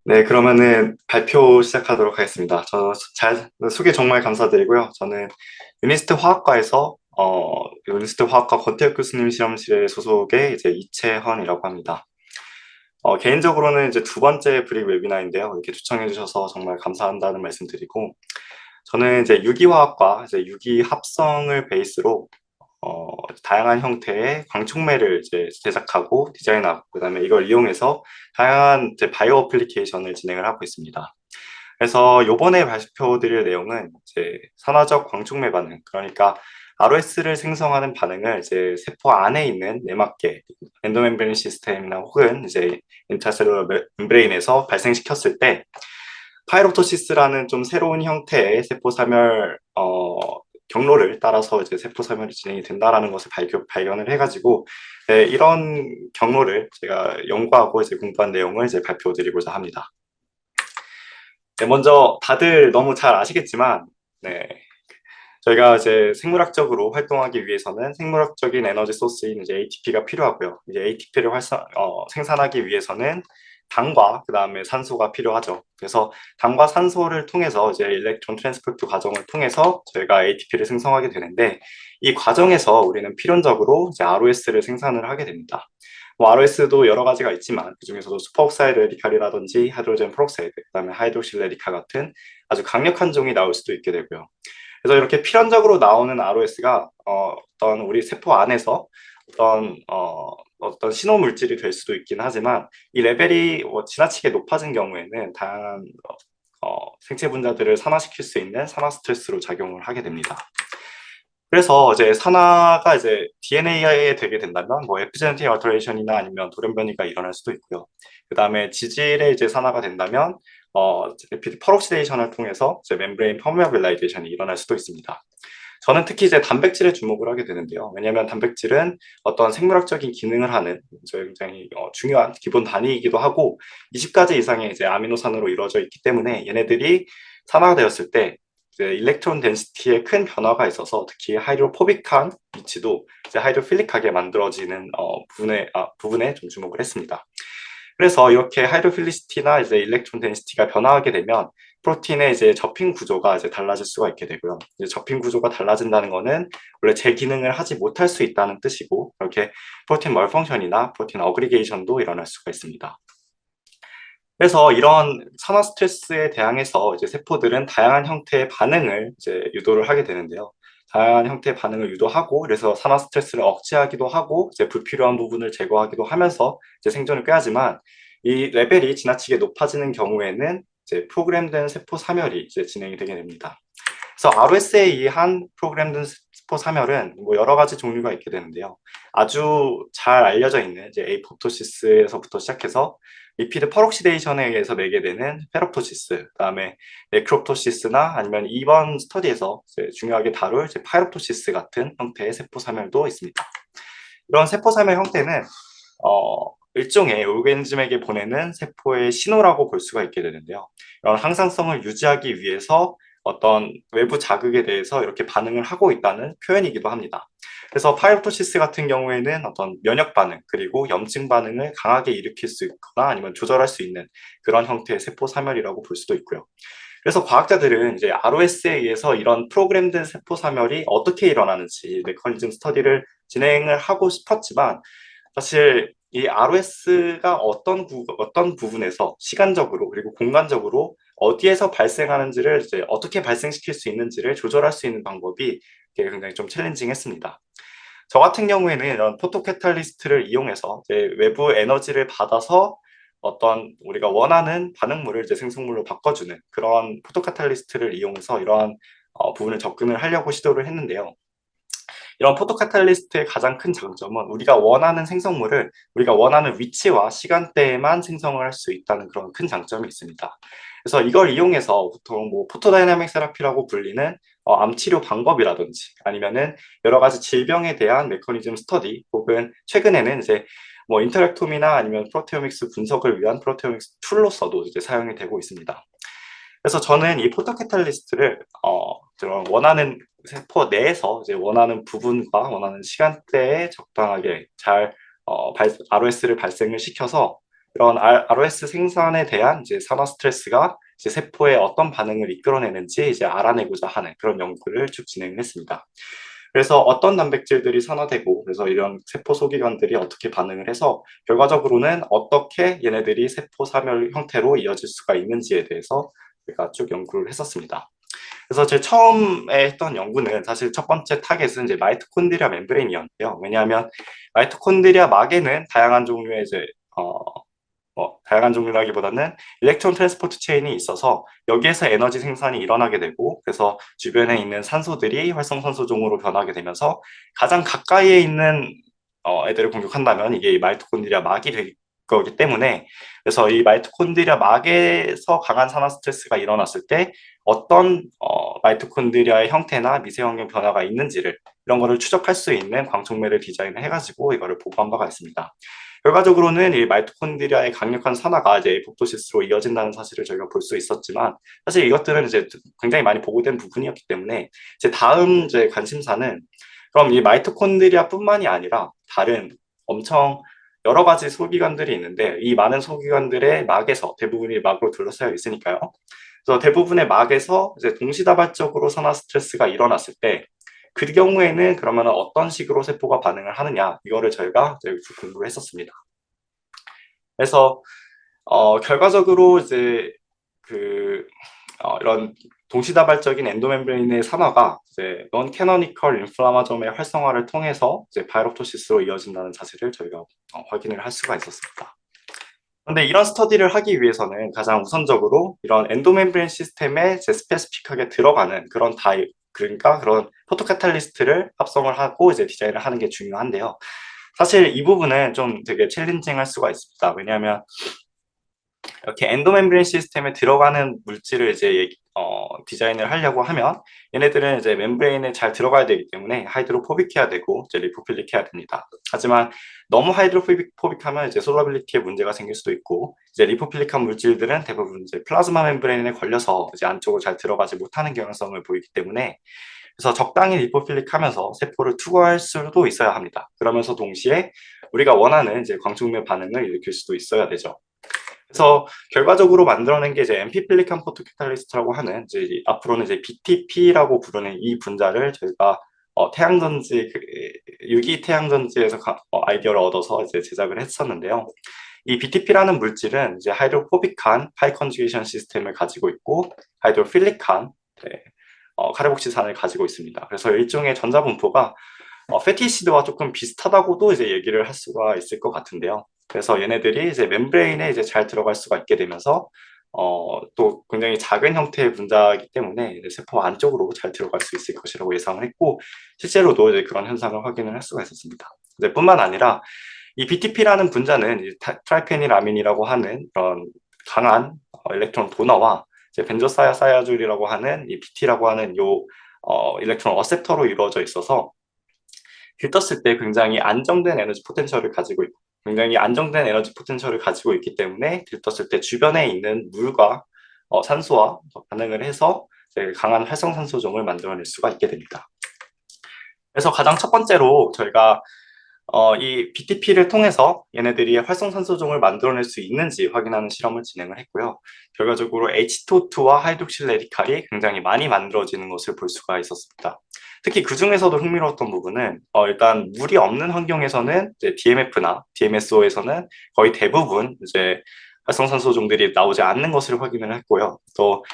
네, 그러면은 발표 시작하도록 하겠습니다. 소개 정말 감사드리고요. 저는 유니스트 화학과에서, 유니스트 화학과 권태혁 교수님 실험실에 소속의 이제 이채헌이라고 합니다. 개인적으로는 이제 두 번째 브릭 웨비나인데요. 이렇게 초청해 주셔서 정말 감사한다는 말씀 드리고, 저는 이제 유기화학과, 이제 유기 합성을 베이스로 다양한 형태의 광촉매를 이제 제작하고 디자인하고 그다음에 이걸 이용해서 다양한 이제 바이오 어플리케이션을 진행을 하고 있습니다. 그래서 요번에 발표드릴 내용은 이제 산화적 광촉매 반응, 그러니까 ROS를 생성하는 반응을 이제 세포 안에 있는 내막계, 엔도멤브레인 시스템이나 혹은 이제 인트라셀룰러 멤브레인에서 발생시켰을 때 파이로토시스라는 좀 새로운 형태의 세포 사멸 경로를 따라서 이제 세포 사멸이 진행이 된다라는 것을 발견을 해가지고 이런 경로를 제가 연구하고 이제 공부한 내용을 이제 발표드리고자 합니다. 네, 먼저 다들 너무 잘 아시겠지만 네, 저희가 이제 생물학적으로 활동하기 위해서는 생물학적인 에너지 소스인 이제 ATP가 필요하고요. 이제 ATP를 생산하기 위해서는 당과 그 다음에 산소가 필요하죠. 그래서 당과 산소를 통해서 이제 일렉트론 트랜스포트 과정을 통해서 저희가 ATP를 생성하게 되는데 이 과정에서 우리는 필연적으로 이제 ROS를 생산을 하게 됩니다. 뭐 ROS도 여러 가지가 있지만 그중에서도 슈퍼옥사이드 레디칼이라든지 하이드로젠 프록사이드, 그다음에 하이드록실 레디칼 같은 아주 강력한 종이 나올 수도 있게 되고요. 그래서 이렇게 필연적으로 나오는 ROS가 어떤 우리 세포 안에서 어떤 신호 물질이 될 수도 있긴 하지만 이 레벨이 지나치게 높아진 경우에는 다양한 생체 분자들을 산화시킬 수 있는 산화 스트레스로 작용을 하게 됩니다. 그래서 이제 산화가 이제 DNA에 되게 된다면 뭐 에피제네틱 얼터레이션이나 아니면 돌연변이가 일어날 수도 있고요. 그 다음에 지질에 이제 산화가 된다면 리피드 퍼록시데이션을 통해서 이제 멤브레인 퍼메어빌라이제이션이 일어날 수도 있습니다. 저는 특히 이제 단백질에 주목을 하게 되는데요. 왜냐하면 단백질은 어떤 생물학적인 기능을 하는 굉장히 중요한 기본 단위이기도 하고 20가지 이상의 이제 아미노산으로 이루어져 있기 때문에 얘네들이 산화되었을 때 이제 일렉트론 덴시티에 큰 변화가 있어서 특히 하이드로포빅한 위치도 이제 하이드로필릭하게 만들어지는 부분에 좀 주목을 했습니다. 그래서 이렇게 하이드로필리시티나 이제 일렉트론 덴시티가 변화하게 되면 프로틴의 이제 접힌 구조가 이제 달라질 수가 있게 되고요. 이제 접힌 구조가 달라진다는 거는 원래 제 기능을 하지 못할 수 있다는 뜻이고, 이렇게 프로틴 멀펑션이나 프로틴 어그리게이션도 일어날 수가 있습니다. 그래서 이런 산화 스트레스에 대항해서 이제 세포들은 다양한 형태의 반응을 이제 유도를 하게 되는데요. 다양한 형태의 반응을 유도하고, 그래서 산화 스트레스를 억제하기도 하고, 이제 불필요한 부분을 제거하기도 하면서 이제 생존을 꾀하지만, 이 레벨이 지나치게 높아지는 경우에는 이제 프로그램된 세포 사멸이 이제 진행이 되게 됩니다. 그래서 ROS에 의한 프로그램된 세포 사멸은 뭐 여러 가지 종류가 있게 되는데요. 아주 잘 알려져 있는 이제 에이포토시스에서부터 시작해서 리피드 퍼록시데이션에 의해서 내게 되는 페롭토시스, 그다음에 네크롭토시스나 아니면 이번 스터디에서 중요하게 다룰 이제 파이롭토시스 같은 형태의 세포 사멸도 있습니다. 이런 세포 사멸 형태는 일종의 오르가니즘에게 보내는 세포의 신호라고 볼 수가 있게 되는데요. 이런 항상성을 유지하기 위해서 어떤 외부 자극에 대해서 이렇게 반응을 하고 있다는 표현이기도 합니다. 그래서 파이로토시스 같은 경우에는 어떤 면역 반응 그리고 염증 반응을 강하게 일으킬 수 있거나 아니면 조절할 수 있는 그런 형태의 세포 사멸이라고 볼 수도 있고요. 그래서 과학자들은 이제 ROS에 의해서 이런 프로그램된 세포 사멸이 어떻게 일어나는지 메커니즘 스터디를 진행을 하고 싶었지만 사실 이 ROS가 어떤 부분에서 시간적으로 그리고 공간적으로 어디에서 발생하는지를 이제 어떻게 발생시킬 수 있는지를 조절할 수 있는 방법이 굉장히 좀 챌린징했습니다. 저 같은 경우에는 이런 포토캐탈리스트를 이용해서 이제 외부 에너지를 받아서 어떤 우리가 원하는 반응물을 이제 생성물로 바꿔주는 그런 포토캐탈리스트를 이용해서 이러한 부분을 접근을 하려고 시도를 했는데요. 이런 포토카탈리스트의 가장 큰 장점은 우리가 원하는 생성물을 우리가 원하는 위치와 시간대에만 생성을 할 수 있다는 그런 큰 장점이 있습니다. 그래서 이걸 이용해서 보통 뭐 포토다이나믹 세라피라고 불리는 암 치료 방법이라든지 아니면은 여러 가지 질병에 대한 메커니즘 스터디 혹은 최근에는 이제 뭐 인터랙톰이나 아니면 프로테오믹스 분석을 위한 프로테오믹스 툴로서도 이제 사용이 되고 있습니다. 그래서 저는 이 포토캐탈리스트를 원하는 세포 내에서 이제 원하는 부분과 원하는 시간대에 적당하게 잘 ROS를 발생을 시켜서 이런 ROS 생산에 대한 이제 산화 스트레스가 이제 세포에 어떤 반응을 이끌어내는지 이제 알아내고자 하는 그런 연구를 쭉 진행했습니다. 그래서 어떤 단백질들이 산화되고 그래서 이런 세포 소기관들이 어떻게 반응을 해서 결과적으로는 어떻게 얘네들이 세포 사멸 형태로 이어질 수가 있는지에 대해서 제가 쭉 연구를 했었습니다. 그래서 제 처음에 했던 연구는 사실 첫 번째 타겟은 이제 마이토콘드리아 멤브레인이었는데요. 왜냐하면 마이토콘드리아 막에는 다양한 종류의 이제 다양한 종류라기보다는 일렉트론 트랜스포트 체인이 있어서 여기에서 에너지 생산이 일어나게 되고 그래서 주변에 있는 산소들이 활성산소종으로 변하게 되면서 가장 가까이에 있는 애들을 공격한다면 이게 마이토콘드리아 막이 될 거기 때문에 그래서 이 마이토콘드리아 막에서 강한 산화 스트레스가 일어났을 때 어떤 마이토콘드리아의 형태나 미세환경 변화가 있는지를 이런 거를 추적할 수 있는 광촉매를 디자인해가지고 이거를 보고한 바가 있습니다. 결과적으로는 이 마이토콘드리아의 강력한 산화가 이제 에포토시스로 이어진다는 사실을 저희가 볼 수 있었지만 사실 이것들은 이제 굉장히 많이 보고된 부분이었기 때문에 제 다음 이제 관심사는 그럼 이 마이토콘드리아뿐만이 아니라 다른 엄청 여러 가지 소기관들이 있는데 이 많은 소기관들의 막에서 대부분이 막으로 둘러싸여 있으니까요. 그래서 대부분의 막에서 이제 동시다발적으로 산화 스트레스가 일어났을 때 그 경우에는 그러면 어떤 식으로 세포가 반응을 하느냐 이거를 저희가 이제 공부를 했었습니다. 그래서 결과적으로 이제 그 이런 동시다발적인 엔도멤브레인의 산화가 이제 non canonical 인플라마점의 활성화를 통해서 이제 바이롭토시스로 이어진다는 사실을 저희가 확인을 할 수가 있었습니다. 그런데 이런 스터디를 하기 위해서는 가장 우선적으로 이런 엔도멤브레인 시스템에 제 스페시픽하게 들어가는 그런 그러니까 그런 포토카탈리스트를 합성을 하고 이제 디자인을 하는 게 중요한데요. 사실 이 부분은 좀 되게 챌린징할 수가 있습니다. 왜냐하면 이렇게 엔도멤브레인 시스템에 들어가는 물질을 이제 디자인을 하려고 하면 얘네들은 이제 멤브레인에 잘 들어가야 되기 때문에 하이드로포빅해야 되고 이제 리포필릭해야 됩니다. 하지만 너무 하이드로포빅하면 이제 솔러빌리티에 문제가 생길 수도 있고 이제 리포필릭한 물질들은 대부분 이제 플라즈마 멤브레인에 걸려서 이제 안쪽으로 잘 들어가지 못하는 경향성을 보이기 때문에 그래서 적당히 리포필릭하면서 세포를 투과할 수도 있어야 합니다. 그러면서 동시에 우리가 원하는 이제 광촉매 반응을 일으킬 수도 있어야 되죠. 그래서 결과적으로 만들어낸 게 이제 엠피필리칸 포토캐탈리스트라고 하는 이제 앞으로는 이제 BTP라고 부르는 이 분자를 저희가 태양전지 유기 태양전지에서 아이디어를 얻어서 이제 제작을 했었는데요. 이 BTP라는 물질은 이제 하이드로포빅한 파이 컨주게이션 시스템을 가지고 있고 하이드로필릭한 카르복시산을 가지고 있습니다. 그래서 일종의 전자분포가 패티시드와 조금 비슷하다고도 이제 얘기를 할 수가 있을 것 같은데요. 그래서 얘네들이 이제 멤브레인에 이제 잘 들어갈 수가 있게 되면서 또 굉장히 작은 형태의 분자이기 때문에 이제 세포 안쪽으로 잘 들어갈 수 있을 것이라고 예상을 했고 실제로도 이제 그런 현상을 확인을 할 수가 있었습니다. 이제 뿐만 아니라 이 BTP라는 분자는 트라이페닐아민이라고 하는 그런 강한 일렉트론 도너와 이제 벤조사야사야줄이라고 하는 이 BT라고 하는 요 일렉트론 어셉터로 이루어져 있어서 들떴을 때 굉장히 안정된 에너지 포텐셜을 가지고 있고 굉장히 안정된 에너지 포텐셜을 가지고 있기 때문에 들떴을 때 주변에 있는 물과 산소와 반응을 해서 강한 활성산소종을 만들어낼 수가 있게 됩니다. 그래서 가장 첫 번째로 저희가 이 BTP를 통해서 얘네들이 활성산소종을 만들어낼 수 있는지 확인하는 실험을 진행을 했고요. 결과적으로 H2O2와 하이드록실 레디칼이 굉장히 많이 만들어지는 것을 볼 수가 있었습니다. 특히 그 중에서도 흥미로웠던 부분은 일단 물이 없는 환경에서는 이제 DMF나 DMSO에서는 거의 대부분 이제 활성산소종들이 나오지 않는 것을 확인을 했고요. 또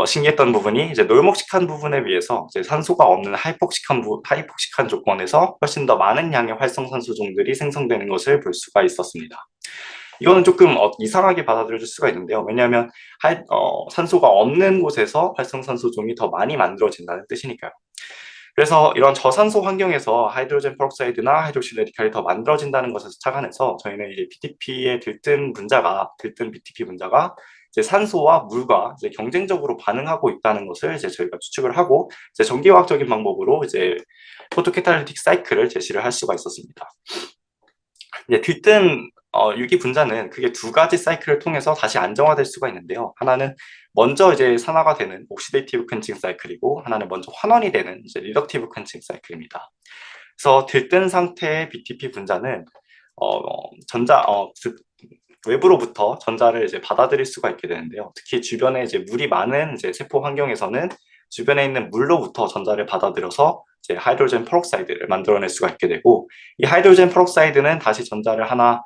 신기했던 부분이 이제 놀목식한 부분에 비해서 이제 산소가 없는 하이폭식한 조건에서 훨씬 더 많은 양의 활성산소종들이 생성되는 것을 볼 수가 있었습니다. 이거는 조금 이상하게 받아들여질 수가 있는데요. 왜냐하면 산소가 없는 곳에서 활성산소종이 더 많이 만들어진다는 뜻이니까요. 그래서 이런 저산소 환경에서 하이드로젠 페록사이드나 하이드록실 레디칼이 더 만들어진다는 것에서 착안해서 저희는 이제 BTP의 들뜬 BTP 분자가 이제 산소와 물과 이제 경쟁적으로 반응하고 있다는 것을 이제 저희가 추측을 하고 이제 전기화학적인 방법으로 이제 포토캐탈리틱 사이클을 제시를 할 수가 있었습니다. 이제 들뜬 유기 분자는 크게 두 가지 사이클을 통해서 다시 안정화될 수가 있는데요. 하나는 먼저 이제 산화가 되는 옥시데이티브 퀸칭 사이클이고 하나는 먼저 환원이 되는 이제 리덕티브 퀸칭 사이클입니다. 그래서 들뜬 상태의 BTP 분자는 외부로부터 전자를 이제 받아들일 수가 있게 되는데요. 특히 주변에 이제 물이 많은 이제 세포 환경에서는 주변에 있는 물로부터 전자를 받아들여서 이제 하이드로젠 페록사이드를 만들어낼 수가 있게 되고, 이 하이드로젠 페록사이드는 다시 전자를 하나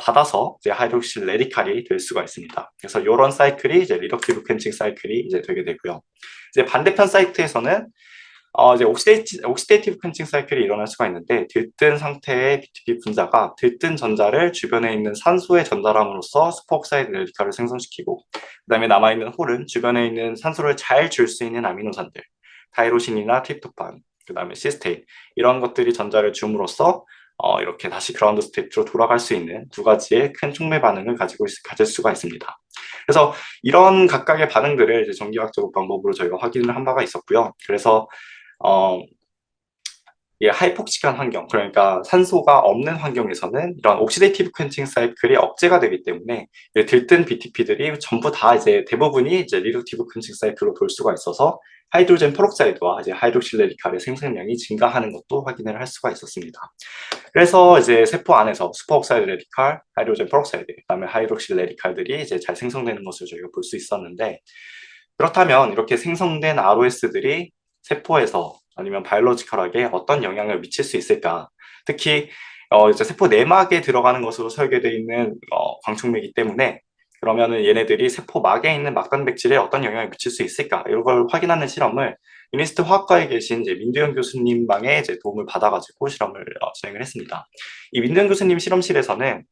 받아서 이제 하이드록실 레디칼이 될 수가 있습니다. 그래서 이런 사이클이 이제 리덕티브 캔칭 사이클이 이제 되게 되고요. 이제 반대편 사이트에서는 이제 옥시데이티브 캔칭 사이클이 일어날 수가 있는데, 들뜬 상태의 BTP 분자가 들뜬 전자를 주변에 있는 산소에 전달함으로써 슈퍼옥사이드 레디칼을 생성시키고, 그다음에 남아있는 홀은 주변에 있는 산소를 잘 줄 수 있는 아미노산들, 타이로신이나 트립토판, 그다음에 시스테인, 이런 것들이 전자를 줌으로써 이렇게 다시 그라운드 스테이트로 돌아갈 수 있는 두 가지의 큰 촉매 반응을 가질 수가 있습니다. 그래서 이런 각각의 반응들을 이제 전기화학적 방법으로 저희가 확인을 한 바가 있었고요. 그래서 어, 이 하이폭식한 환경, 그러니까 산소가 없는 환경에서는 이런 옥시데이티브 퀸칭 사이클이 억제가 되기 때문에 들뜬 BTP들이 전부 다 이제 대부분이 이제 리덕티브 퀸칭 사이클로 돌 수가 있어서 하이드로젠 페록사이드와 이제 하이드록실레디칼의 생성량이 증가하는 것도 확인을 할 수가 있었습니다. 그래서 이제 세포 안에서 슈퍼옥사이드 레디칼, 하이드로젠 페록사이드, 그다음에 하이드록실레디칼들이 이제 잘 생성되는 것을 저희가 볼 수 있었는데, 그렇다면 이렇게 생성된 ROS들이 세포에서 아니면 바이올로지컬하게 어떤 영향을 미칠 수 있을까? 특히 이제 세포 내막에 들어가는 것으로 설계되어 있는 광촉맥이기 때문에, 그러면은 얘네들이 세포막에 있는 막단백질에 어떤 영향을 미칠 수 있을까? 이런 걸 확인하는 실험을 유니스트 화학과에 계신 이제 민두현 교수님 방에 이제 도움을 받아가지고 실험을 진행을 했습니다. 이 민두현 교수님 실험실에서는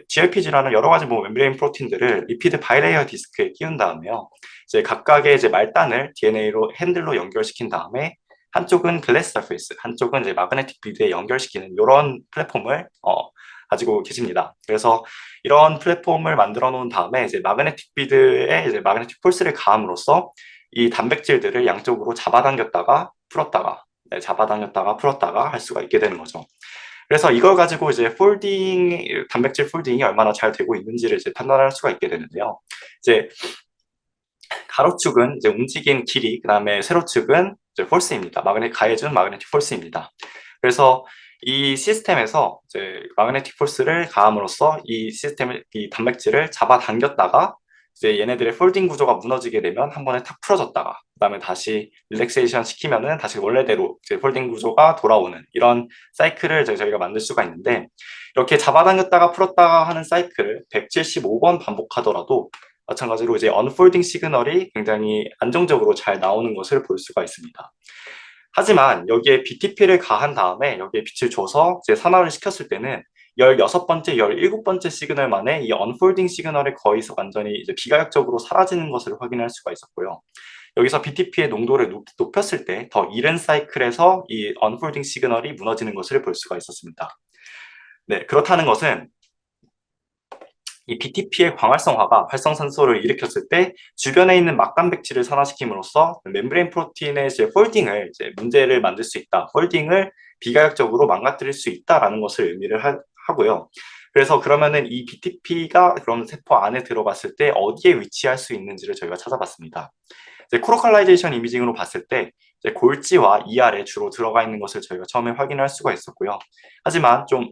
GLPG라는 여러 가지 뭐 멤브레인 프로틴들을 리피드 바이레이어 디스크에 끼운 다음에요. 이제 각각의 이제 말단을 DNA로 핸들로 연결시킨 다음에 한쪽은 글래스 서페이스, 한쪽은 이제 마그네틱 필드에 연결시키는 이런 플랫폼을 가지고 계십니다. 그래서 이런 플랫폼을 만들어 놓은 다음에 이제 마그네틱 필드에 이제 마그네틱 폴스를 가함으로써 이 단백질들을 양쪽으로 잡아당겼다가 풀었다가, 네, 잡아당겼다가 풀었다가 할 수가 있게 되는 거죠. 그래서 이걸 가지고 이제 단백질 폴딩이 얼마나 잘 되고 있는지를 이제 판단할 수가 있게 되는데요. 이제 가로축은 이제 움직인 길이, 그 다음에 세로축은 이제 폴스입니다. 가해준 마그네틱 폴스입니다. 그래서 이 시스템에서 이제 마그네틱 폴스를 가함으로써 이 단백질을 잡아당겼다가 이제 얘네들의 폴딩 구조가 무너지게 되면 한 번에 탁 풀어졌다가, 그다음에 다시 릴렉세이션 시키면은 다시 원래대로 이제 폴딩 구조가 돌아오는 이런 사이클을 저희가 만들 수가 있는데, 이렇게 잡아당겼다가 풀었다가 하는 사이클을 175번 반복하더라도 마찬가지로 이제 언폴딩 시그널이 굉장히 안정적으로 잘 나오는 것을 볼 수가 있습니다. 하지만 여기에 BTP를 가한 다음에 여기에 빛을 줘서 이제 산화를 시켰을 때는 16번째, 17번째 시그널 만에 이 언폴딩 시그널이 거의 완전히 이제 비가역적으로 사라지는 것을 확인할 수가 있었고요. 여기서 BTP의 농도를 높였을 때 더 이른 사이클에서 이 언폴딩 시그널이 무너지는 것을 볼 수가 있었습니다. 네, 그렇다는 것은 이 BTP의 광활성화가 활성산소를 일으켰을 때 주변에 있는 막단백질을 산화시킴으로써 멤브레인 프로틴의 이제 폴딩을 이제 문제를 만들 수 있다. 폴딩을 비가역적으로 망가뜨릴 수 있다라는 것을 의미를 하고요. 그래서 그러면은 이 BTP가 그럼 세포 안에 들어갔을 때 어디에 위치할 수 있는지를 저희가 찾아봤습니다. 이제 코로칼라이제이션 이미징으로 봤을 때 이제 골지와 이알에 주로 들어가 있는 것을 저희가 처음에 확인할 수가 있었고요. 하지만 좀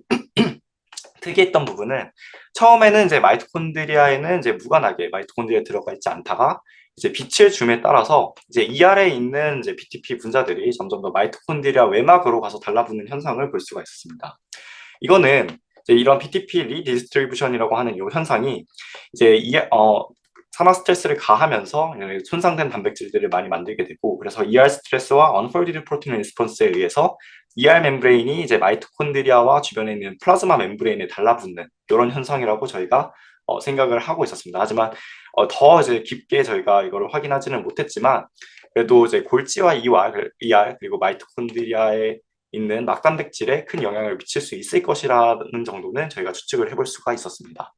특이했던 부분은 처음에는 이제 마이토콘드리아에는 이제 무관하게 마이토콘드리아에 들어가 있지 않다가 이제 빛을 줌에 따라서 이제 이 아래에 있는 이제 BTP 분자들이 점점 더 마이토콘드리아 외막으로 가서 달라붙는 현상을 볼 수가 있었습니다. 이거는 이제 이런 BTP 리디스트리뷰션이라고 하는 이 현상이 이제 산화 스트레스를 가하면서 손상된 단백질들을 많이 만들게 되고, 그래서 ER 스트레스와 언폴디드 프로틴 리스폰스에 의해서 ER 멤브레인이 이제 마이토콘드리아와 주변에 있는 플라즈마 멤브레인에 달라붙는 이런 현상이라고 저희가 생각을 하고 있었습니다. 하지만 더 이제 깊게 저희가 이거를 확인하지는 못했지만, 그래도 이제 골지와 ER 그리고 마이토콘드리아에 있는 막단백질에 큰 영향을 미칠 수 있을 것이라는 정도는 저희가 추측을 해볼 수가 있었습니다.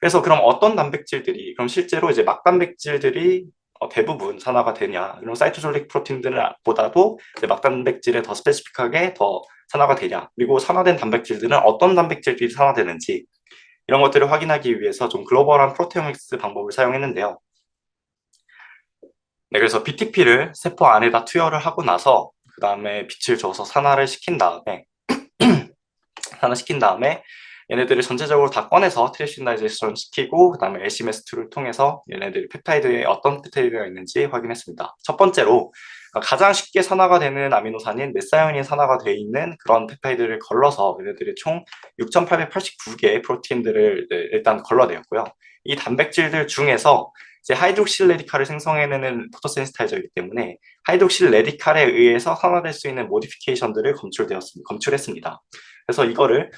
그래서 그럼 어떤 단백질들이, 그럼 실제로 이제 막단백질들이 대부분 산화가 되냐, 이런 사이토졸릭 프로틴들보다도 막단백질에 더 스페시픽하게 더 산화가 되냐, 그리고 산화된 단백질들은 어떤 단백질들이 산화되는지, 이런 것들을 확인하기 위해서 좀 글로벌한 프로테오믹스 방법을 사용했는데요. 네, 그래서 BTP를 세포 안에다 투여를 하고 나서 그 다음에 빛을 줘서 산화시킨 다음에 얘네들을 전체적으로 다 꺼내서 트랜스신다이제이션 시키고 그다음에 LCMS2를 통해서 얘네들이 펩타이드에 어떤 펩타이드가 있는지 확인했습니다. 첫 번째로 가장 쉽게 산화가 되는 아미노산인 메사이온이 산화가 되어 있는 그런 펩타이드를 걸러서 얘네들이 총 6,889개의 프로틴들을 일단 걸러내었고요. 이 단백질들 중에서 이제 하이드록실 레디칼을 생성해내는 포토센시타이저이기 때문에 하이드록실 레디칼에 의해서 산화될 수 있는 모디피케이션들을 검출했습니다. 그래서 이거를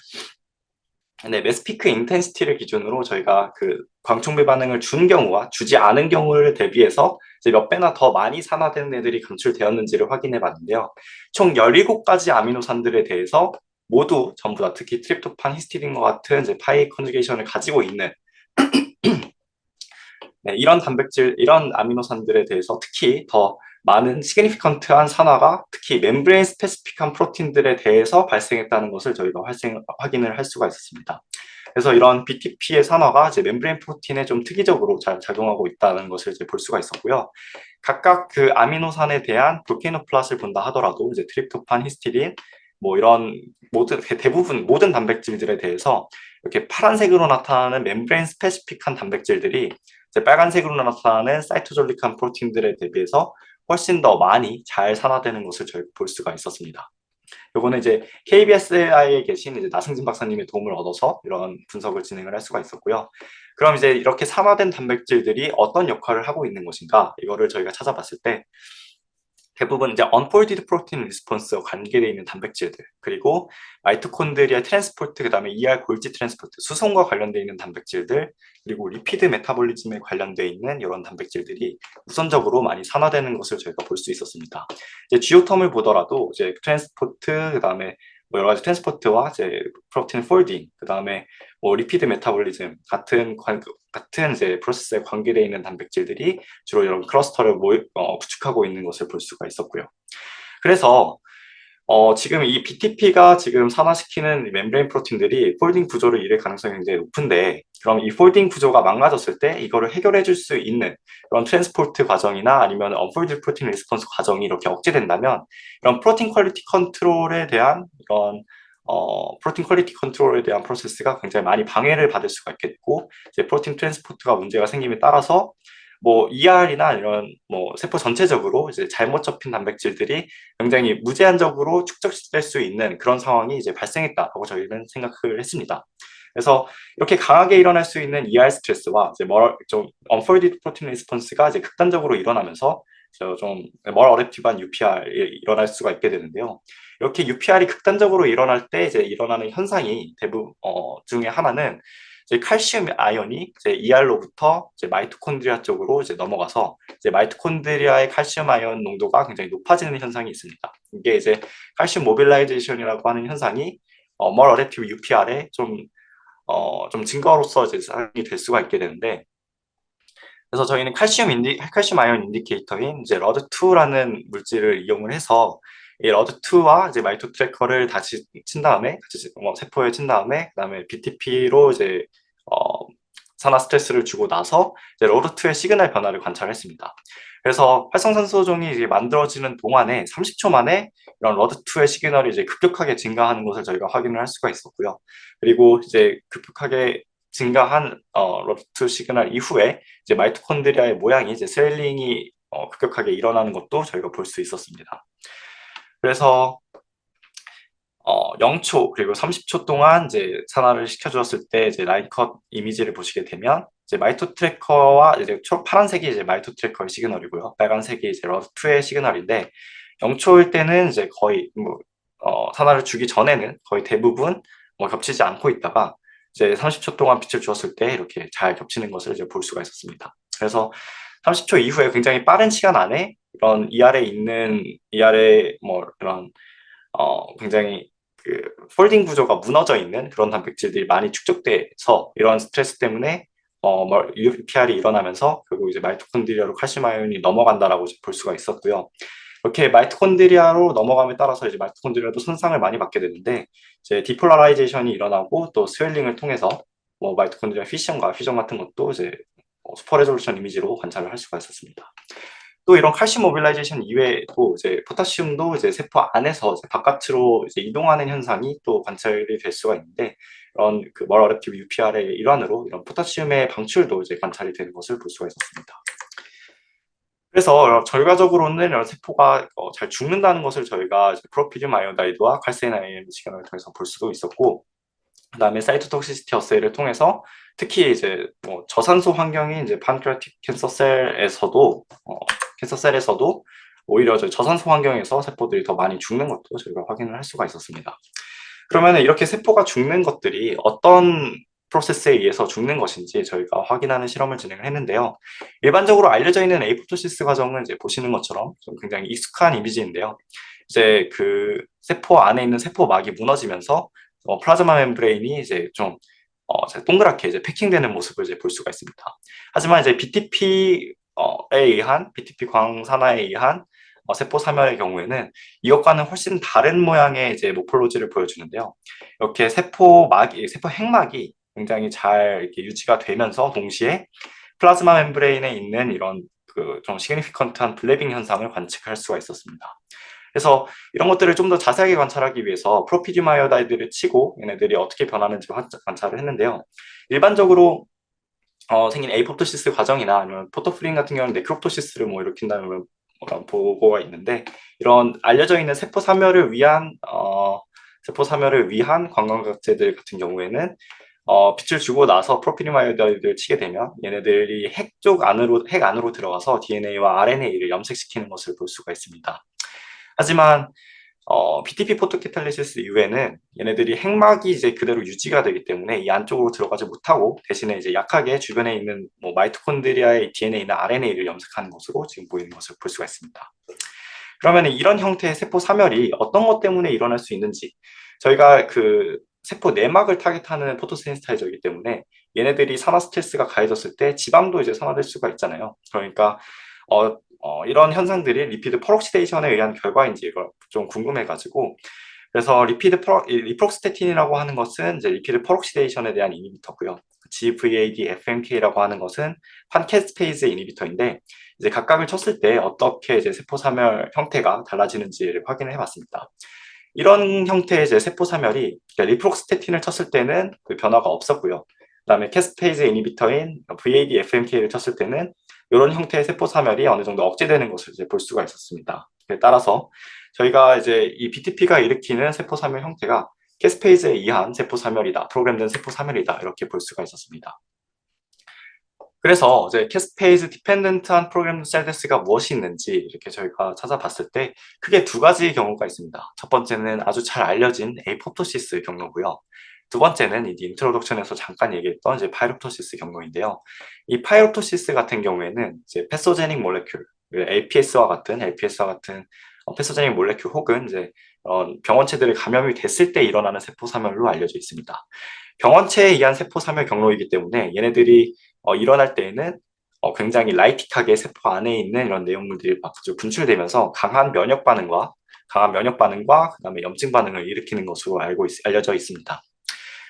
매스피크 인텐시티를 기준으로 저희가 그 광촉매 반응을 준 경우와 주지 않은 경우를 대비해서 이제 몇 배나 더 많이 산화되는 애들이 검출되었는지를 확인해 봤는데요. 총 17가지 아미노산들에 대해서 모두 전부 다 특히 트립토판, 히스티딘과 같은 이제 파이 컨주게이션을 가지고 있는 이런 단백질, 이런 아미노산들에 대해서 특히 더 많은 시그니피컨트한 산화가 특히 멤브레인 스페시픽한 프로틴들에 대해서 발생했다는 것을 저희가 확인을 할 수가 있었습니다. 그래서 이런 BTP의 산화가 이제 멤브레인 프로틴에 좀 특이적으로 잘 작용하고 있다는 것을 이제 볼 수가 있었고요. 각각 그 아미노산에 대한 프로케이노플라스를 본다 하더라도 이제 트립토판, 히스티딘, 뭐 이런 대부분 모든 단백질들에 대해서 이렇게 파란색으로 나타나는 멤브레인 스페시픽한 단백질들이 이제 빨간색으로 나타나는 사이토졸릭한 프로틴들에 대비해서 훨씬 더 많이 잘 산화되는 것을 저희가 볼 수가 있었습니다. 요거는 이제 KBSI에 계신 이제 나승진 박사님의 도움을 얻어서 이런 분석을 진행을 할 수가 있었고요. 그럼 이제 이렇게 산화된 단백질들이 어떤 역할을 하고 있는 것인가? 이거를 저희가 찾아봤을 때 대부분 이제 unfolded protein response와 관계되어 있는 단백질들, 그리고 마이토콘드리아 트랜스포트, 그다음에 골지 트랜스포트, 수송과 관련되어 있는 단백질들, 그리고 리피드 메타볼리즘에 관련되어 있는 이런 단백질들이 우선적으로 많이 산화되는 것을 저희가 볼 수 있었습니다. 이제 GO텀을 보더라도 이제 트랜스포트, 그다음에 뭐 여러 가지 트랜스포트와 이제 프로틴 폴딩, 그다음에 뭐 리피드 메타볼리즘 같은 이제 프로세스에 관계되어 있는 단백질들이 주로 이런 클러스터를 구축하고 있는 것을 볼 수가 있었고요. 그래서 지금 이 BTP가 지금 산화시키는 멤브레인 프로틴들이 폴딩 구조를 잃을 가능성이 굉장히 높은데, 그럼 이 폴딩 구조가 망가졌을 때 이거를 해결해 줄 수 있는 그런 트랜스포트 과정이나 아니면 언폴드 프로틴 리스폰스 과정이 이렇게 억제된다면 이런 프로틴 퀄리티 컨트롤에 대한 이런 프로틴 퀄리티 컨트롤에 대한 프로세스가 굉장히 많이 방해를 받을 수가 있겠고, 이제 프로틴 트랜스포트가 문제가 생김에 따라서 뭐 ER이나 이런 뭐 세포 전체적으로 이제 잘못 접힌 단백질들이 굉장히 무제한적으로 축적될 수 있는 그런 상황이 이제 발생했다라고 저희는 생각을 했습니다. 그래서 이렇게 강하게 일어날 수 있는 ER 스트레스와 이제 좀 unfolded protein response가 이제 극단적으로 일어나면서 좀 어댑티브한 UPR이 일어날 수가 있게 되는데요. 이렇게 UPR이 극단적으로 일어날 때 이제 일어나는 현상이 대부분 중에 하나는 이제 칼슘 아연이 이제 ER로부터 이제 마이토콘드리아 쪽으로 이제 넘어가서 이제 마이토콘드리아의 칼슘 아연 농도가 굉장히 높아지는 현상이 있습니다. 이게 이제 칼슘 모빌라이제이션이라고 하는 현상이 어댑티브 UPR에 좀 증거로서 이제 사용이 될 수가 있게 되는데, 그래서 저희는 칼슘 아이온 인디케이터인 이제 러드2라는 물질을 이용을 해서 이 러드2와 이제 마이토 트래커를 다시 친 다음에 같이 세포에 친 다음에 그다음에 BTP로 이제 산화 스트레스를 주고 나서 이제 러드2의 시그널 변화를 관찰했습니다. 그래서 활성산소종이 이제 만들어지는 동안에 30초 만에 이런 러드2의 시그널이 이제 급격하게 증가하는 것을 저희가 확인을 할 수가 있었고요. 그리고 이제 급격하게 증가한 러드2 시그널 이후에 이제 마이토콘드리아의 모양이 이제 스웰링이 급격하게 일어나는 것도 저희가 볼 수 있었습니다. 그래서 0초 그리고 30초 동안 이제 산화를 시켜주었을 때 이제 라인 컷 이미지를 보시게 되면 이제 마이토 트래커와 이제 파란색이 이제 마이토 트래커의 시그널이고요. 빨간색이 이제 러드2의 시그널인데 0초일 때는 이제 거의 산화를 주기 전에는 거의 대부분 겹치지 않고 있다가 이제 30초 동안 빛을 주었을 때 이렇게 잘 겹치는 것을 이제 볼 수가 있었습니다. 그래서 30초 이후에 굉장히 빠른 시간 안에 이런 이 아래 뭐 이런 굉장히 그 폴딩 구조가 무너져 있는 그런 단백질들이 많이 축적돼서 이런 스트레스 때문에 UPR이 일어나면서 결국 이제 마이토콘드리아로 칼슘 아연이 넘어간다라고 볼 수가 있었고요. 이렇게 마이토콘드리아로 넘어감에 따라서 이제 마이토콘드리아도 손상을 많이 받게 되는데 이제 디폴라라이제이션이 일어나고 또 스웰링을 통해서 마이토콘드리아 피션과 퓨전 같은 것도 이제 슈퍼 레졸루션 이미지로 관찰을 할 수가 있었습니다. 또 이런 칼슘 모빌라이제이션 이외에도 이제 포타슘도 이제 세포 안에서 이제 바깥으로 이제 이동하는 현상이 또 관찰이 될 수가 있는데, 이런 그 멀 어댑티브 UPR의 일환으로 이런 포타시움의 방출도 이제 관찰이 되는 것을 볼 수가 있었습니다. 그래서 결과적으로는 이런 세포가 잘 죽는다는 것을 저희가 프로피듐 아이오다이드와 칼세인 아이엠 시간을 통해서 볼 수도 있었고, 그다음에 사이토톡시시티 어세이를 통해서 특히 이제 뭐 저산소 환경인 이제 판크레아틱 캔서셀에서도 오히려 저산소 환경에서 세포들이 더 많이 죽는 것도 저희가 확인을 할 수가 있었습니다. 그러면 이렇게 세포가 죽는 것들이 어떤 프로세스에 의해서 죽는 것인지 저희가 확인하는 실험을 진행을 했는데요. 일반적으로 알려져 있는 에이포토시스 과정은 이제 보시는 것처럼 좀 굉장히 익숙한 이미지인데요. 이제 그 세포 안에 있는 세포막이 무너지면서 플라즈마 멤브레인이 이제 좀 동그랗게 이제 패킹되는 모습을 이제 볼 수가 있습니다. 하지만 이제 BTP에 의한 BTP 광산화에 의한 세포 사멸의 경우에는 이것과는 훨씬 다른 모양의 이제 모폴로지를 보여주는데요. 이렇게 세포 핵막이 굉장히 잘 이렇게 유지가 되면서 동시에 플라즈마 멤브레인에 있는 이런 그 좀 시그니피컨트한 블레빙 현상을 관측할 수가 있었습니다. 그래서 이런 것들을 좀 더 자세하게 관찰하기 위해서 프로피듐 아이오다이드를 치고 얘네들이 어떻게 변하는지 관찰을 했는데요. 일반적으로 생긴 에이포토시스 과정이나 아니면 포토프린 같은 경우는 네크롭토시스를 뭐 일으킨다는 보고가 있는데, 이런 알려져 있는 세포 사멸을 위한 관광각제들 같은 경우에는 빛을 주고 나서 프로피듐 아이오다이드를 치게 되면 얘네들이 핵 안으로 들어가서 DNA와 RNA를 염색시키는 것을 볼 수가 있습니다. 하지만 BTP 포토캐탈리시스 이후에는 얘네들이 핵막이 이제 그대로 유지가 되기 때문에 이 안쪽으로 들어가지 못하고 대신에 이제 약하게 주변에 있는 뭐 마이토콘드리아의 DNA나 RNA를 염색하는 것으로 지금 보이는 것을 볼 수가 있습니다. 그러면 이런 형태의 세포 사멸이 어떤 것 때문에 일어날 수 있는지, 저희가 그 세포 내막을 타깃하는 포토센시타이저이기 때문에 얘네들이 산화 스트레스가 가해졌을 때 지방도 이제 산화될 수가 있잖아요. 그러니까 이런 현상들이 리피드 퍼록시데이션에 의한 결과인지 이걸 좀 궁금해가지고, 그래서 리프록스테틴이라고 하는 것은 이제 리피드 퍼록시데이션에 대한 이니비터고요. GVAD, FMK라고 하는 것은 판캐스페이즈 이니비터인데, 이제 각각을 쳤을 때 어떻게 이제 세포 사멸 형태가 달라지는지를 확인을 해봤습니다. 이런 형태의 이제 세포 사멸이 리프록스테틴을 쳤을 때는 그 변화가 없었고요. 그다음에 캐스페이즈 이니비터인 VAD, FMK를 쳤을 때는 이런 형태의 세포 사멸이 어느 정도 억제되는 것을 이제 볼 수가 있었습니다. 따라서 저희가 이제 이 BTP가 일으키는 세포 사멸 형태가 캐스페이즈에 의한 세포 사멸이다, 프로그램된 세포 사멸이다, 이렇게 볼 수가 있었습니다. 그래서 이제 캐스페이즈 디펜던트한 프로그램 셀 데스가 무엇이 있는지 이렇게 저희가 찾아봤을 때 크게 두 가지의 경우가 있습니다. 첫 번째는 아주 잘 알려진 에이포토시스 경로고요. 두 번째는 이 인트로덕션에서 잠깐 얘기했던 이제 파이롭토시스 경로인데요. 이 파이롭토시스 같은 경우에는 이제 패소제닉 몰레큘, LPS와 같은 패소제닉 몰레큘 혹은 이제 병원체들의 감염이 됐을 때 일어나는 세포 사멸로 알려져 있습니다. 병원체에 의한 세포 사멸 경로이기 때문에 얘네들이 일어날 때에는 굉장히 라이틱하게 세포 안에 있는 이런 내용물들이 막 분출되면서 강한 면역 반응과 그다음에 염증 반응을 일으키는 것으로 알려져 있습니다.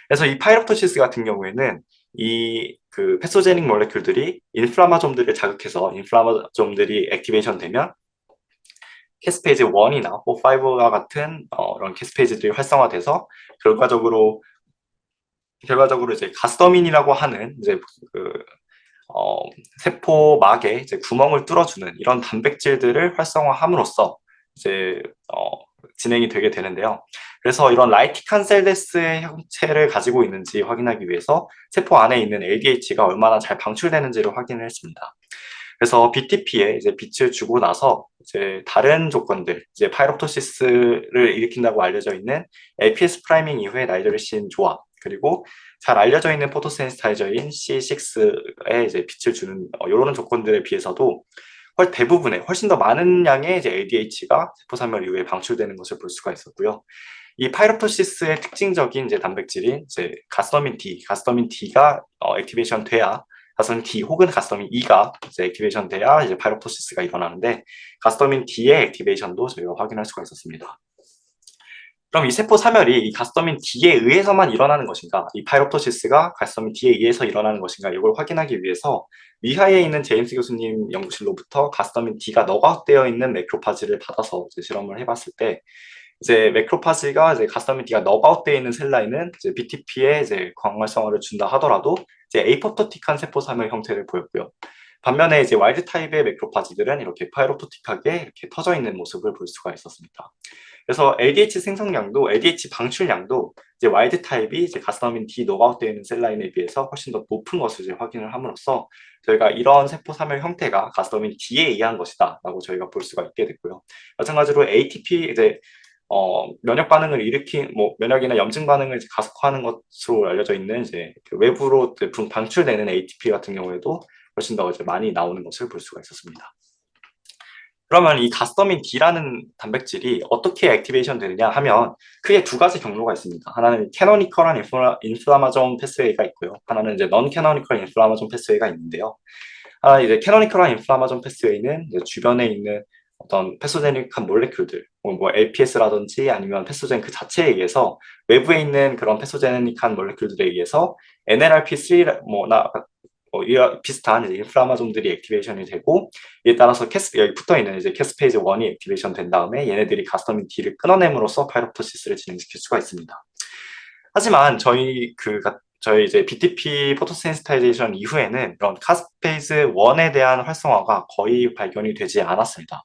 그래서 이 파이롭토시스 같은 경우에는 이 그 패소제닉 몰레큘들이 인플라마좀들을 자극해서 인플라마좀들이 액티베이션 되면 캐스페이즈 1이나 4, 5와 같은 이런 캐스페이즈들이 활성화돼서 결과적으로 이제 가스더민이라고 하는 이제 그 세포막에 이제 구멍을 뚫어주는 이런 단백질들을 활성화함으로써 이제 진행이 되게 되는데요. 그래서 이런 라이틱한 셀데스의 형체를 가지고 있는지 확인하기 위해서 세포 안에 있는 LDH가 얼마나 잘 방출되는지를 확인을 했습니다. 그래서 BTP에 이제 빛을 주고 나서 이제 다른 조건들, 이제 파이롭토시스를 일으킨다고 알려져 있는 LPS 프라이밍 이후에 나이트로신 조합, 그리고 잘 알려져 있는 포토센시타이저인 C6에 이제 빛을 주는 이런 조건들에 비해서도 대부분의 훨씬 더 많은 양의 이제 LDH가 세포사멸 이후에 방출되는 것을 볼 수가 있었고요. 이 파이롭토시스의 특징적인 이제 단백질인 이제 가스더민 D가 액티베이션 돼야, 가스더민 D 혹은 가스더민 E가 이제 액티베이션 돼야 이제 파이롭토시스가 일어나는데, 가스더민 D의 액티베이션도 저희가 확인할 수가 있었습니다. 그럼 이 세포 사멸이 이 가스더민 D에 의해서만 일어나는 것인가, 이 파이롭토시스가 가스더민 D에 의해서 일어나는 것인가, 이걸 확인하기 위해서 미하에 있는 제임스 교수님 연구실로부터 가스더민 D가 너그아웃되어 있는 매크로파지를 받아서 이제 실험을 해봤을 때 이제 매크로파지가 이제 가스터민 D가 너그아웃되어 있는 셀 라인은 이제 BTP에 이제 광활성화를 준다 하더라도 이제 에이포토틱한 세포 사멸 형태를 보였고요. 반면에 이제 와일드 타입의 매크로파지들은 이렇게 파이로토틱하게 이렇게 터져 있는 모습을 볼 수가 있었습니다. 그래서 LDH 생성량도, LDH 방출량도 이제 와일드 타입이 이제 가스터민 D 노그아웃되어 있는 셀 라인에 비해서 훨씬 더 높은 것을 이제 확인을 함으로써 저희가 이런 세포 사멸 형태가 가스터민 D에 의한 것이다라고 저희가 볼 수가 있게 됐고요. 마찬가지로 ATP 이제 면역 반응을 일으킨 면역이나 염증 반응을 이제 가속화하는 것으로 알려져 있는 이제 그 외부로 방출되는 ATP 같은 경우에도 훨씬 더 이제 많이 나오는 것을 볼 수가 있었습니다. 그러면 이 가스터민 D라는 단백질이 어떻게 액티베이션 되느냐 하면 크게 두 가지 경로가 있습니다. 하나는 캐노니컬한 인플라마존 패스웨이가 있고요. 하나는 이제 넌 캐노니컬 인플라마존 패스웨이가 있는데요. 이제 캐노니컬한 인플라마존 패스웨이는 이제 주변에 있는 어떤 패소제닉한 몰레큘들, 뭐 LPS라든지 아니면 패소젠 그 자체에 의해서 외부에 있는 그런 패소제닉한 몰레큘들에 의해서 NLRP3 이와 비슷한 이제 인플라마존들이 액티베이션이 되고 이에 따라서 여기 붙어 있는 이제 캐스페이즈 1이 액티베이션 된 다음에 얘네들이 가스터민 D를 끊어냄으로써 파이로프토시스를 진행시킬 수가 있습니다. 하지만 저희 이제 BTP 포토센시타이제이션 이후에는 이런 카스페이즈 1에 대한 활성화가 거의 발견이 되지 않았습니다.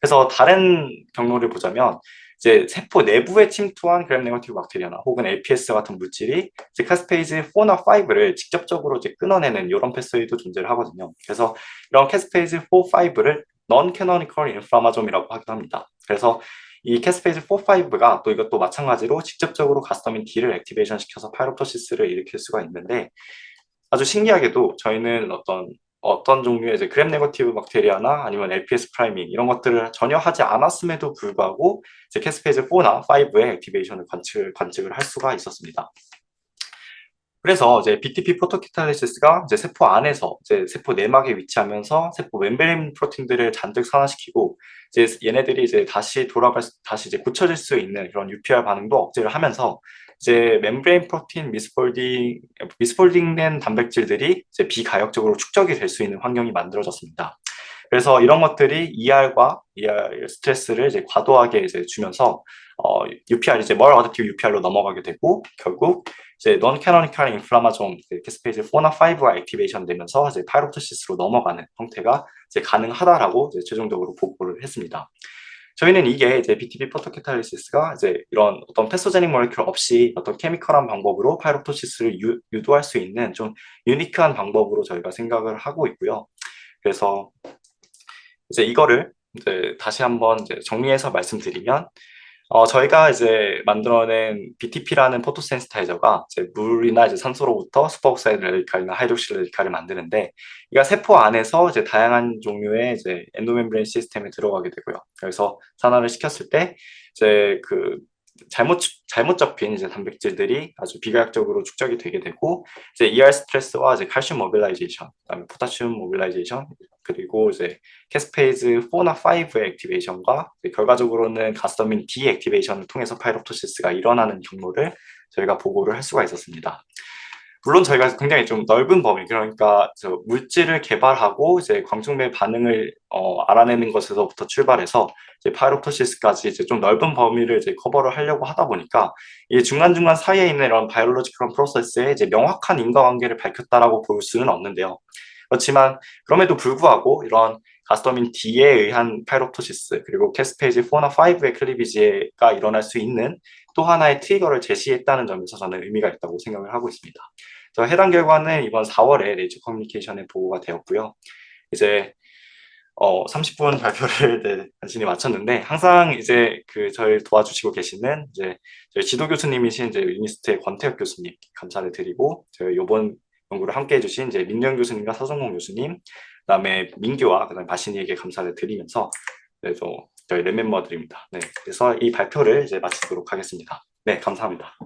그래서 다른 경로를 보자면 이제 세포 내부에 침투한 그램 네거티브 박테리아나 혹은 LPS 같은 물질이 이제 카스페이즈 4나 5를 직접적으로 이제 끊어내는 이런 패스웨이도 존재를 하거든요. 그래서 이런 카스페이즈 4, 5를 non canonical inflammasome이라고 하기도 합니다. 그래서 이 캐스페이즈 4, 5가 또 이것도 마찬가지로 직접적으로 가스터민 D를 액티베이션 시켜서 파이로토시스를 일으킬 수가 있는데 아주 신기하게도 저희는 어떤 종류의 이제 그램 네거티브 박테리아나 아니면 LPS 프라이밍 이런 것들을 전혀 하지 않았음에도 불구하고 이제 캐스페이즈 4나 5의 액티베이션을 관측을 할 수가 있었습니다. 그래서 이제 BTP 포토키탈리시스가 이제 세포 안에서 이제 세포 내막에 위치하면서 세포 멤브레인 프로틴들을 잔뜩 산화시키고 이제 얘네들이 이제 다시 이제 굳혀질 수 있는 그런 UPR 반응도 억제를 하면서 이제 멤브레인 프로틴 미스폴딩된 단백질들이 이제 비가역적으로 축적이 될 수 있는 환경이 만들어졌습니다. 그래서 이런 것들이 ER과 ER 스트레스를 이제 과도하게 이제 주면서 UPR 이제 멀 어댑티브 UPR로 넘어가게 되고 결국 이제 non canonical inflammation 캐스페이즈 4나 5가 액티베이션 되면서 이제 파이로토시스로 넘어가는 형태가 이제 가능하다라고 이제 최종적으로 보고를 했습니다. 저희는 이게 이제 BTP 포토캐탈리시스가 이제 이런 어떤 패소제닉 모레큘 없이 어떤 케미컬한 방법으로 파이로토시스를 유도할 수 있는 좀 유니크한 방법으로 저희가 생각을 하고 있고요. 그래서 이제 이거를 이제 다시 한번 이제 정리해서 말씀드리면 저희가 이제 만들어낸 BTP라는 포토센시타이저가 이제 물이나 이제 산소로부터 슈퍼옥사이드 레디칼이나 하이드록실 레디칼을 만드는데 이가 세포 안에서 이제 다양한 종류의 이제 엔도멤브레인 시스템에 들어가게 되고요. 그래서 산화를 시켰을 때 이제 잘못 접힌 이제 단백질들이 아주 비과학적으로 축적이 되게 되고 이제 ER 스트레스와 이제 칼슘 모빌라이제이션, 그다음에 포타슘 모빌라이제이션 그리고 이제 캐스페이즈 4나 5의 액티베이션과 결과적으로는 가스터민 D 액티베이션을 통해서 파이로토시스가 일어나는 경로를 저희가 보고를 할 수가 있었습니다. 물론 저희가 굉장히 좀 넓은 범위, 그러니까 물질을 개발하고 이제 광촉매 반응을 알아내는 것에서부터 출발해서 이제 파이로토시스까지 이제 좀 넓은 범위를 이제 커버를 하려고 하다 보니까 이 중간중간 사이에 있는 이런 바이올로지컬 프로세스에 이제 명확한 인과관계를 밝혔다라고 볼 수는 없는데요. 그렇지만 그럼에도 불구하고 이런 가스터민 D에 의한 파이로토시스 그리고 캐스페이즈 4나 5의 클리비지가 일어날 수 있는 또 하나의 트리거를 제시했다는 점에서 저는 의미가 있다고 생각을 하고 있습니다. 해당 결과는 이번 4월에 네이처 커뮤니케이션에 보고가 되었고요. 이제 30분 발표를 네, 간신히 마쳤는데 항상 이제 저를 도와주시고 계시는 이제 저희 지도 교수님이신 이제 유니스트의 권태혁 교수님 감사를 드리고 저희 이번 연구를 함께 해주신 이제 민경 교수님과 서정공 교수님, 그다음에 민규와 그다음에 바신이에게 감사를 드리면서 네, 저희 랩 멤버들입니다. 네, 그래서 이 발표를 이제 마치도록 하겠습니다. 네, 감사합니다.